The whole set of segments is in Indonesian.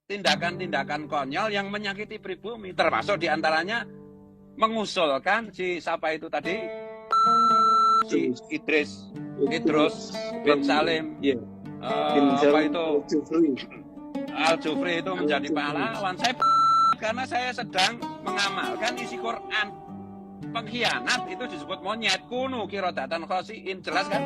tindakan-tindakan konyol yang menyakiti pribumi, termasuk diantaranya mengusulkan si siapa itu tadi, si Idrus bin Salim, apa itu Al-Jufri itu menjadi pahlawan. Saya karena saya sedang mengamalkan isi Quran. Pengkhianat itu disebut monyet, kunu kirodatan khosiin, jelas kan?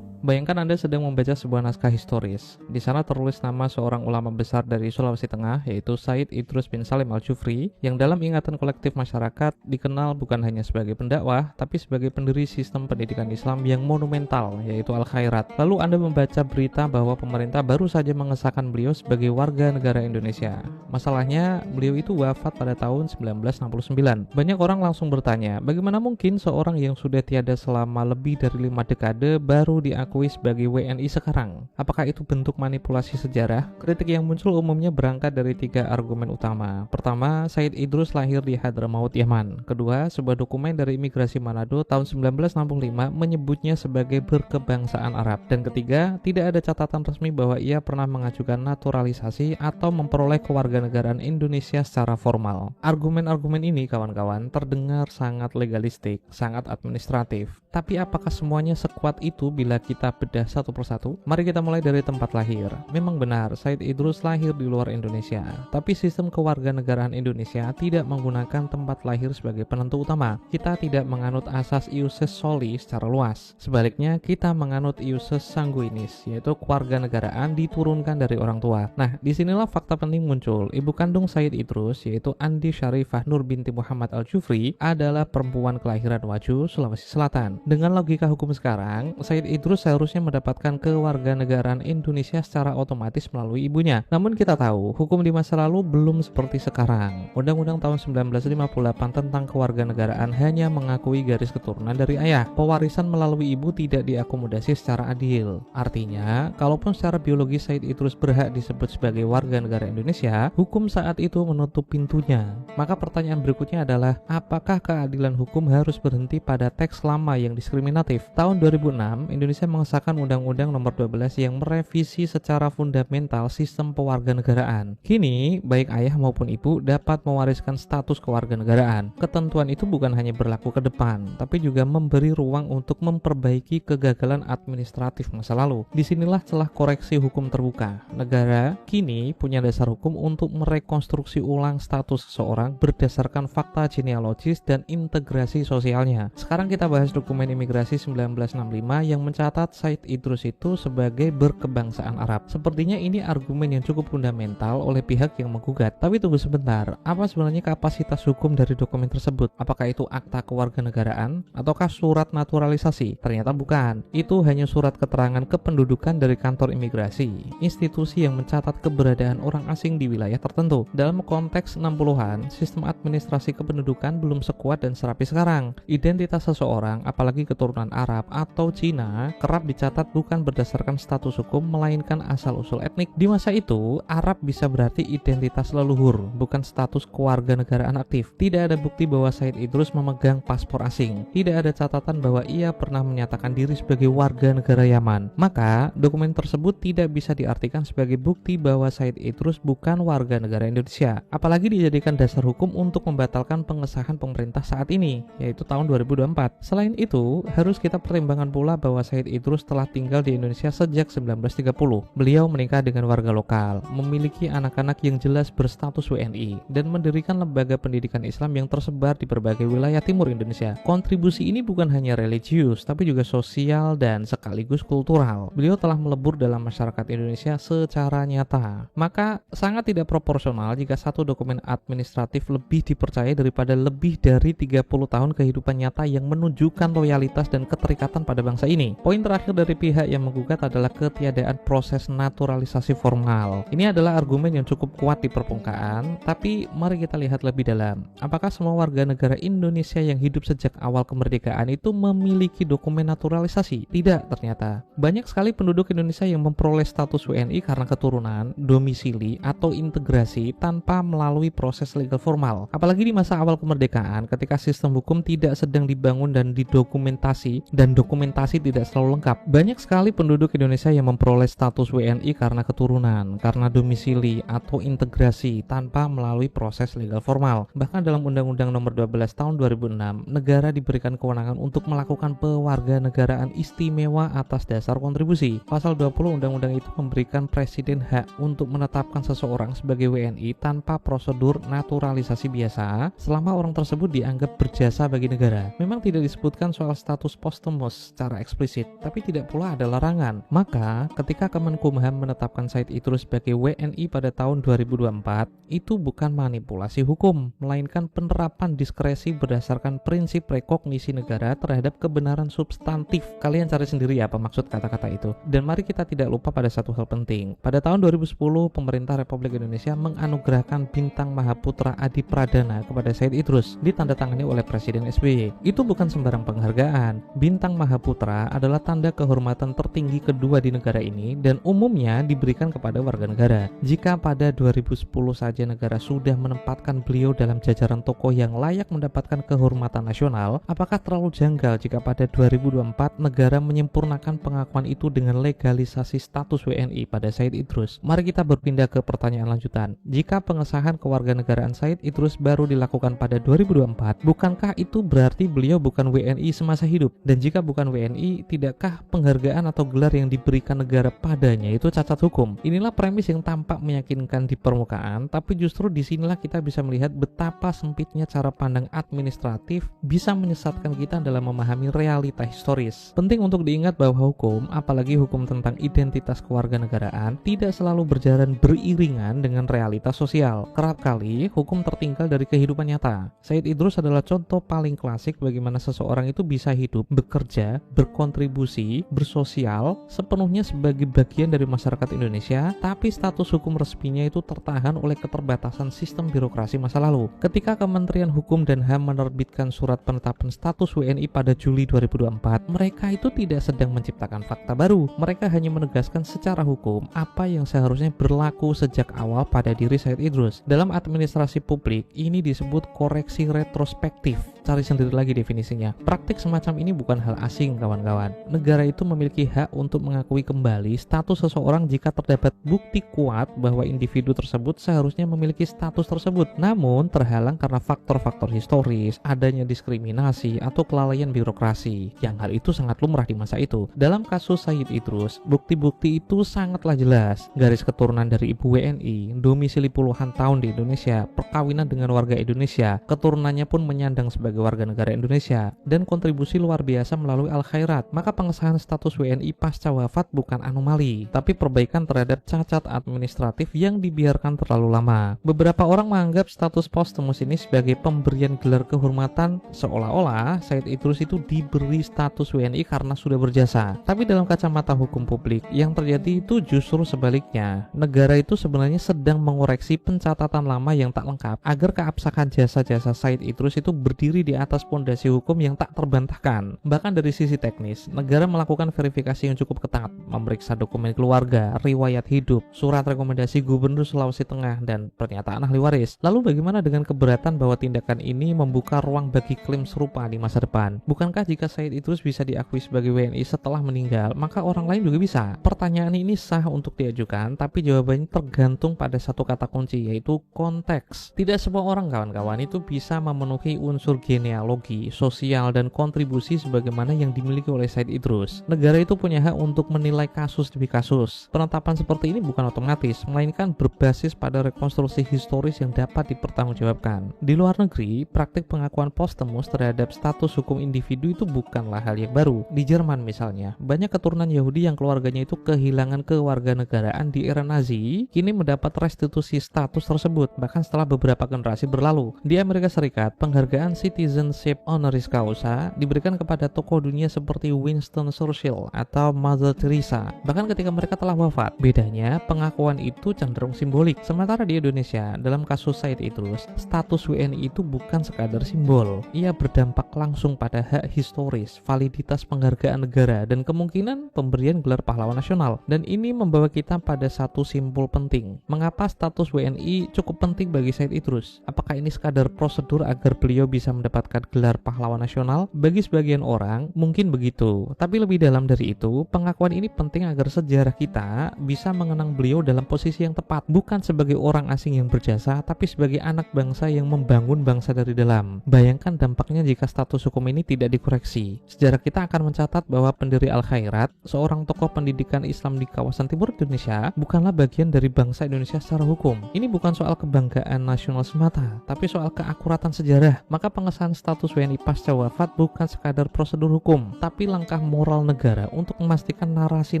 Bayangkan Anda sedang membaca sebuah naskah historis. Di sana tertulis nama seorang ulama besar dari Sulawesi Tengah, yaitu Said Idrus bin Salim Al-Jufri, yang dalam ingatan kolektif masyarakat dikenal bukan hanya sebagai pendakwah, tapi sebagai pendiri sistem pendidikan Islam yang monumental, yaitu Al-Khairat. Lalu Anda membaca berita bahwa pemerintah baru saja mengesahkan beliau sebagai warga negara Indonesia. Masalahnya, beliau itu wafat pada tahun 1969. Banyak orang langsung bertanya, bagaimana mungkin seorang yang sudah tiada selama lebih dari 5 dekade baru diakui sebagai WNI sekarang? Apakah itu bentuk manipulasi sejarah? Kritik yang muncul umumnya berangkat dari 3 argumen utama. Pertama, Said Idrus lahir di Hadramaut, Yaman. Kedua, sebuah dokumen dari imigrasi Manado tahun 1965 menyebutnya sebagai berkebangsaan Arab. Dan ketiga, tidak ada catatan resmi bahwa ia pernah mengajukan naturalisasi atau memperoleh kewarganegaraan Indonesia secara formal. Argumen-argumen ini, kawan-kawan, terdengar sangat legalistik, sangat administratif. Tapi apakah semuanya sekuat itu bila kita bedah satu persatu? Mari kita mulai dari tempat lahir. Memang benar, Said Idrus lahir di luar Indonesia. Tapi sistem kewarganegaraan Indonesia tidak menggunakan tempat lahir sebagai penentu utama. Kita tidak menganut asas iusus soli secara luas. Sebaliknya, kita menganut iusus sanguinis, yaitu kewarganegaraan diturunkan dari orang tua. Nah, disinilah fakta penting muncul. Ibu kandung Said Idrus, yaitu Andi Syarifah Nur binti Muhammad Al-Jufri, adalah perempuan kelahiran Wajo, Sulawesi Selatan. Dengan logika hukum sekarang, Said Idrus seharusnya mendapatkan kewarganegaraan Indonesia secara otomatis melalui ibunya. Namun kita tahu, hukum di masa lalu belum seperti sekarang. Undang-Undang tahun 1958 tentang kewarganegaraan hanya mengakui garis keturunan dari ayah. Pewarisan melalui ibu tidak diakomodasi secara adil. Artinya, kalaupun secara biologis Said Idrus berhak disebut sebagai warga negara Indonesia, hukum saat itu menutup pintunya. Maka pertanyaan berikutnya adalah, apakah keadilan hukum harus berhenti pada teks lama yang diskriminatif? Tahun 2006, Indonesia mengesahkan Undang-Undang Nomor 12 yang merevisi secara fundamental sistem pewarganegaraan. Kini, baik ayah maupun ibu dapat mewariskan status kewarganegaraan. Ketentuan itu bukan hanya berlaku ke depan, tapi juga memberi ruang untuk memperbaiki kegagalan administratif masa lalu. Disinilah celah koreksi hukum terbuka. Negara kini punya dasar hukum untuk merekonstruksi ulang status seseorang berdasarkan fakta genealogis dan integrasi sosialnya. Sekarang kita bahas dokumen imigrasi 1965 yang mencatat Said Idrus itu sebagai berkebangsaan Arab. Sepertinya ini argumen yang cukup fundamental oleh pihak yang menggugat. Tapi tunggu sebentar, apa sebenarnya kapasitas hukum dari dokumen tersebut? Apakah itu akta kewarganegaraan ataukah surat naturalisasi? Ternyata bukan. Itu hanya surat keterangan kependudukan dari kantor imigrasi, institusi yang mencatat keberadaan orang asing di wilayah tertentu. Dalam konteks 60-an, sistem administrasi kependudukan belum sekuat dan serapi sekarang. Identitas seseorang, apalagi keturunan Arab atau Cina, kerap dicatat bukan berdasarkan status hukum melainkan asal-usul etnik. Di masa itu, Arab bisa berarti identitas leluhur, bukan status kewarganegaraan aktif. Tidak ada bukti bahwa Said Idrus memegang paspor asing. Tidak ada catatan bahwa ia pernah menyatakan diri sebagai warga negara Yaman. Maka, dokumen tersebut tidak bisa diartikan sebagai bukti bahwa Said Idrus bukan warga negara Indonesia. Apalagi dijadikan dasar hukum untuk membatalkan pengesahan pemerintah saat ini, yaitu tahun 2024. Selain itu, harus kita pertimbangkan pula bahwa Said Idrus telah tinggal di Indonesia sejak 1930. Beliau menikah dengan warga lokal, memiliki anak-anak yang jelas berstatus WNI, dan mendirikan lembaga pendidikan Islam yang tersebar di berbagai wilayah timur Indonesia. Kontribusi ini bukan hanya religius, tapi juga sosial dan sekaligus kultural. Beliau telah melebur dalam masyarakat Indonesia secara nyata. Maka sangat tidak proporsional jika satu dokumen administratif lebih dipercaya daripada lebih dari 30 tahun kehidupan nyata yang menunjukkan loyalitas dan keterikatan pada bangsa ini. Poin terakhir dari pihak yang menggugat adalah ketiadaan proses naturalisasi formal. Ini adalah argumen yang cukup kuat di permukaan, tapi mari kita lihat lebih dalam. Apakah semua warga negara Indonesia yang hidup sejak awal kemerdekaan itu memiliki dokumen naturalisasi? Tidak, ternyata. Banyak sekali penduduk Indonesia yang memperoleh status WNI karena keturunan, domisili, atau integrasi tanpa melalui proses legal formal. Apalagi di masa awal kemerdekaan, ketika sistem hukum tidak sedang dibangun dan didokumentasi, dan dokumentasi tidak selalu lengkap. Banyak sekali penduduk Indonesia yang memperoleh status WNI karena keturunan, karena domisili atau integrasi tanpa melalui proses legal formal. Bahkan dalam Undang-Undang Nomor 12 Tahun 2006, negara diberikan kewenangan untuk melakukan pewarganegaraan istimewa atas dasar kontribusi. Pasal 20 undang-undang itu memberikan presiden hak untuk menetapkan seseorang sebagai WNI tanpa prosedur naturalisasi biasa selama orang tersebut dianggap berjasa bagi negara. Memang tidak disebutkan soal status posthumous secara eksplisit, tapi tidak pula ada larangan. Maka, ketika Kemenkumham menetapkan Said Idrus sebagai WNI pada tahun 2024, itu bukan manipulasi hukum, melainkan penerapan diskresi berdasarkan prinsip rekognisi negara terhadap kebenaran substantif. Kalian cari sendiri ya apa maksud kata-kata itu. Dan mari kita tidak lupa pada satu hal penting. Pada tahun 2010, pemerintah Republik Indonesia menganugerahkan Bintang Mahaputra Adi Pradana kepada Said Idrus, ditandatangani oleh Presiden SBY. Itu bukan sembarang penghargaan. Bintang Mahaputra adalah tanda kehormatan tertinggi kedua di negara ini dan umumnya diberikan kepada warga negara. Jika pada 2010 saja negara sudah menempatkan beliau dalam jajaran tokoh yang layak mendapatkan kehormatan nasional, apakah terlalu janggal jika pada 2024 negara menyempurnakan pengakuan itu dengan legalisasi status WNI pada Said Idrus? Mari kita berpindah ke pertanyaan lanjutan. Jika pengesahan kewarganegaraan Said Idrus baru dilakukan pada 2024, bukankah itu berarti beliau bukan WNI semasa hidup? Dan jika bukan WNI, tidakkah penghargaan atau gelar yang diberikan negara padanya itu cacat hukum? Inilah premis yang tampak meyakinkan di permukaan, tapi justru disinilah kita bisa melihat betapa sempitnya cara pandang administratif bisa menyesatkan kita dalam memahami realita historis. Penting untuk diingat bahwa hukum, apalagi hukum tentang identitas kewarganegaraan, tidak selalu berjalan beriringan dengan realitas sosial. Kerap kali, hukum tertinggal dari kehidupan nyata. Said Idrus adalah contoh paling klasik bagaimana seseorang itu bisa hidup, bekerja, berkontribusi, bersosial, sepenuhnya sebagai bagian dari masyarakat Indonesia, tapi status hukum resminya itu tertahan oleh keterbatasan sistem birokrasi masa lalu. Ketika Kementerian Hukum dan HAM menerbitkan surat penetapan status WNI pada Juli 2024, mereka itu tidak sedang menciptakan fakta baru. Mereka hanya menegaskan secara hukum apa yang seharusnya berlaku sejak awal pada diri Said Idrus. Dalam administrasi publik, ini disebut koreksi retrospektif. Cari sendiri lagi definisinya. Praktik semacam ini bukan hal asing, kawan-kawan. Negara itu memiliki hak untuk mengakui kembali status seseorang jika terdapat bukti kuat bahwa individu tersebut seharusnya memiliki status tersebut, namun terhalang karena faktor-faktor historis, adanya diskriminasi, atau kelalaian birokrasi. Yang hal itu sangat lumrah di masa itu. Dalam kasus Said Idrus, bukti-bukti itu sangatlah jelas. Garis keturunan dari ibu WNI, domisili puluhan tahun di Indonesia, perkawinan dengan warga Indonesia, keturunannya pun menyandang sebagai warga negara Indonesia, dan kontribusi luar biasa melalui Al-Khairat. Maka pengesahan status WNI pasca wafat bukan anomali, tapi perbaikan terhadap cacat administratif yang dibiarkan terlalu lama. Beberapa orang menganggap status posthumous ini sebagai pemberian gelar kehormatan, seolah-olah Said Idrus itu diberi status WNI karena sudah berjasa. Tapi dalam kacamata hukum publik, yang terjadi itu justru sebaliknya. Negara itu sebenarnya sedang mengoreksi pencatatan lama yang tak lengkap agar keabsahan jasa-jasa Said Idrus itu berdiri di atas pondasi hukum yang tak terbantahkan. Bahkan dari sisi teknis, negara melakukan verifikasi yang cukup ketat, memeriksa dokumen keluarga, riwayat hidup, surat rekomendasi Gubernur Sulawesi Tengah, dan pernyataan ahli waris. Lalu bagaimana dengan keberatan bahwa tindakan ini membuka ruang bagi klaim serupa di masa depan? Bukankah jika Said Idrus bisa diakui sebagai WNI setelah meninggal, maka orang lain juga bisa? Pertanyaan ini sah untuk diajukan, tapi jawabannya tergantung pada satu kata kunci, yaitu konteks. Tidak semua orang, kawan-kawan, itu bisa memenuhi unsur genealogi, sosial, dan kontribusi sebagaimana yang dimiliki oleh Said Idrus. Negara itu punya hak untuk menilai kasus demi kasus. Penetapan seperti ini bukan otomatis, melainkan berbasis pada rekonstruksi historis yang dapat dipertanggungjawabkan. Di luar negeri, praktik pengakuan posthumous terhadap status hukum individu itu bukanlah hal yang baru. Di Jerman misalnya, banyak keturunan Yahudi yang keluarganya itu kehilangan kewarganegaraan di era Nazi, kini mendapat restitusi status tersebut, bahkan setelah beberapa generasi berlalu. Di Amerika Serikat, penghargaan Citizenship Honoris Causa diberikan kepada tokoh dunia seperti Winston Churchill atau Mother Teresa, bahkan ketika mereka telah wafat. Bedanya, pengakuan itu cenderung simbolik. Sementara di Indonesia, dalam kasus Said Idrus, status WNI itu bukan sekadar simbol. Ia berdampak langsung pada hak historis, validitas penghargaan negara, dan kemungkinan pemberian gelar pahlawan nasional. Dan ini membawa kita pada satu simpul penting. Mengapa status WNI cukup penting bagi Said Idrus? Apakah ini sekadar prosedur agar beliau bisa mendapatkan gelar pahlawan nasional? Bagi sebagian orang, mungkin begitu. Tapi Tapi lebih dalam dari itu, pengakuan ini penting agar sejarah kita bisa mengenang beliau dalam posisi yang tepat, bukan sebagai orang asing yang berjasa, tapi sebagai anak bangsa yang membangun bangsa dari dalam. Bayangkan dampaknya jika status hukum ini tidak dikoreksi. Sejarah kita akan mencatat bahwa pendiri Al-Khairat, seorang tokoh pendidikan Islam di kawasan timur Indonesia, bukanlah bagian dari bangsa Indonesia secara hukum. Ini bukan soal kebanggaan nasional semata, tapi soal keakuratan sejarah. Maka pengesahan status WNI pasca wafat bukan sekadar prosedur hukum, tapi langkah moral negara untuk memastikan narasi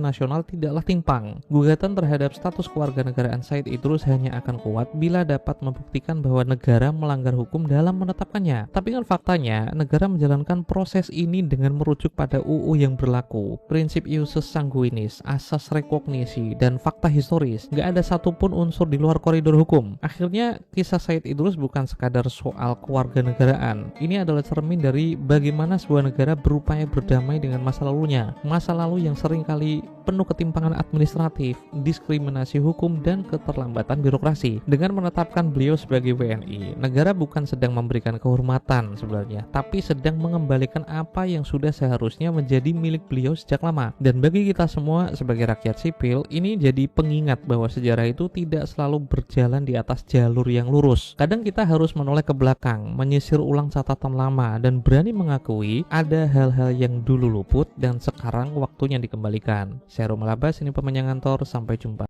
nasional tidaklah timpang. Gugatan terhadap status kewarganegaraan Said Idrus hanya akan kuat bila dapat membuktikan bahwa negara melanggar hukum dalam menetapkannya. Tapi kan faktanya, negara menjalankan proses ini dengan merujuk pada UU yang berlaku, prinsip iusus sanguinis, asas rekognisi, dan fakta historis. Gak ada satupun unsur di luar koridor hukum. Akhirnya, kisah Said Idrus bukan sekadar soal kewarganegaraan. Ini adalah cermin dari bagaimana sebuah negara berupaya berdamai dengan masa lalunya. Masa lalu yang seringkali penuh ketimpangan administratif, diskriminasi hukum, dan keterlambatan birokrasi. Dengan menetapkan beliau sebagai WNI, negara bukan sedang memberikan kehormatan sebenarnya, tapi sedang mengembalikan apa yang sudah seharusnya menjadi milik beliau sejak lama. Dan bagi kita semua sebagai rakyat sipil, ini jadi pengingat bahwa sejarah itu tidak selalu berjalan di atas jalur yang lurus. Kadang kita harus menoleh ke belakang, menyisir ulang catatan lama, dan berani mengakui ada hal-hal yang dulu luput dan sekarang waktunya dikembalikan. Saya Romalabas, ini Pemanjang Kantor, sampai jumpa.